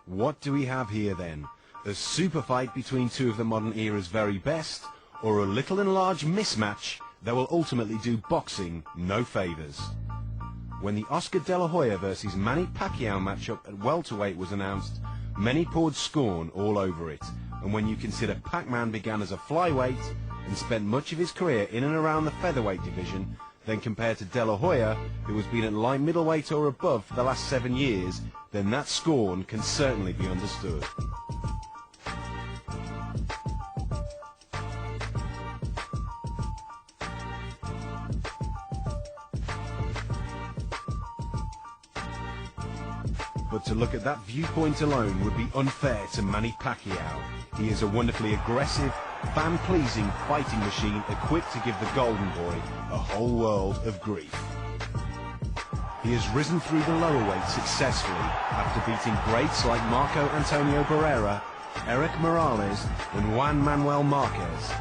What do we have here then? A super fight between two of the modern era's very best, or a little enlarged mismatch that will ultimately do boxing no favours? When the Oscar De La Hoya versus Manny Pacquiao matchup at welterweight was announced, many poured scorn all over it, and when you consider Pac Man began as a flyweight and spent much of his career in and around the featherweight division, then compared to De La Hoya, who has been at light middleweight or above for the last 7 years, then that scorn can certainly be understood. But to look at that viewpoint alone would be unfair to Manny Pacquiao. He is a wonderfully aggressive, fan-pleasing fighting machine equipped to give the Golden Boy a whole world of grief. He has risen through the lower weight successfully after beating greats like Marco Antonio Barrera, Erik and Juan Manuel Marquez.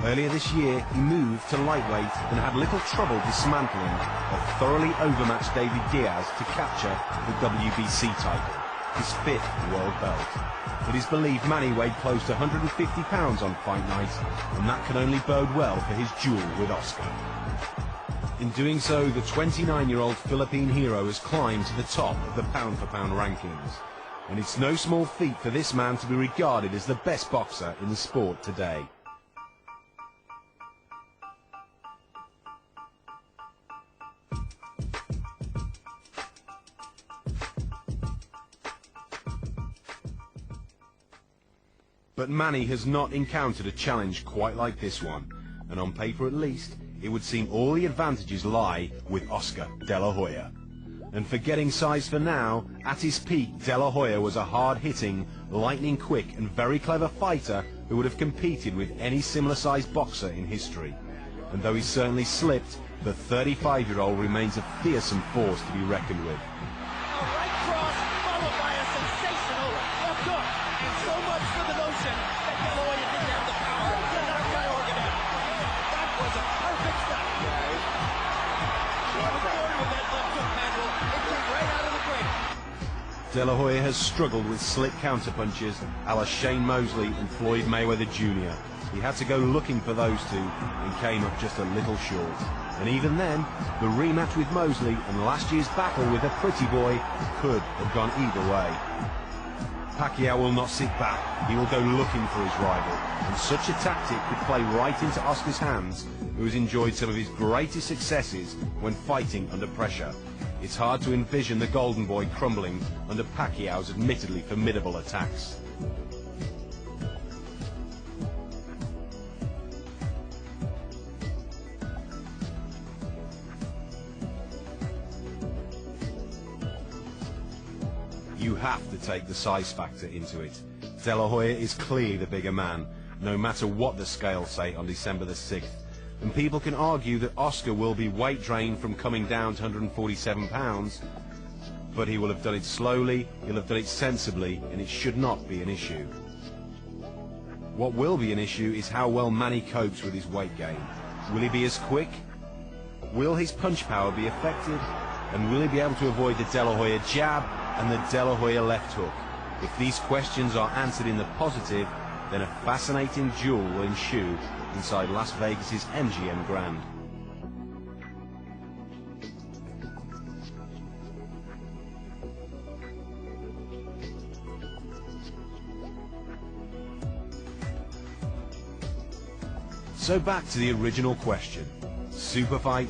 Earlier this year, he moved to lightweight and had little trouble dismantling a thoroughly overmatched David Diaz to capture the WBC title, his 5th world belt. It is believed Manny weighed close to 150 pounds on fight night, and that can only bode well for his duel with Oscar. In doing so, the 29-year-old Philippine hero has climbed to the top of the pound-for-pound rankings. And it's no small feat for this man to be regarded as the best boxer in the sport today. But Manny has not encountered a challenge quite like this one, and on paper at least, it would seem all the advantages lie with Oscar De La Hoya. And forgetting size for now, at his peak, De La Hoya was a hard-hitting, lightning-quick and very clever fighter who would have competed with any similar-sized boxer in history. And though he certainly slipped, the 35-year-old remains a fearsome force to be reckoned with. A right cross followed by a sensational left hook. And so much for the notion that De La Hoya didn't have the power to knock that organ out. That was a perfect stop. He was born with that left hook, Manuel. It came right out of the grave. De La Hoya has struggled with slick counterpunches a la Shane Mosley and Floyd Mayweather Jr. He had to go looking for those two and came up just a little short. And even then, the rematch with Mosley and last year's battle with the Pretty Boy could have gone either way. Pacquiao will not sit back. He will go looking for his rival, and such a tactic could play right into Oscar's hands, who has enjoyed some of his greatest successes when fighting under pressure. It's hard to envision the Golden Boy crumbling under Pacquiao's admittedly formidable attacks. You have to take the size factor into it. De La Hoya is clearly the bigger man, no matter what the scales say on December the 6th. And people can argue that Oscar will be weight drained from coming down to 147 pounds, but he will have done it slowly, he'll have done it sensibly, and it should not be an issue. What will be an issue is how well Manny copes with his weight gain. Will he be as quick? Will his punch power be effective? And will he be able to avoid the De La Hoya jab and the De La Hoya left hook? If these questions are answered in the positive, then a fascinating duel will ensue inside Las Vegas's MGM Grand. So back to the original question, super fight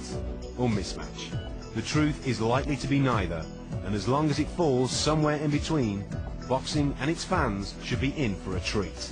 or mismatch? The truth is likely to be neither, and as long as it falls somewhere in between, boxing and its fans should be in for a treat.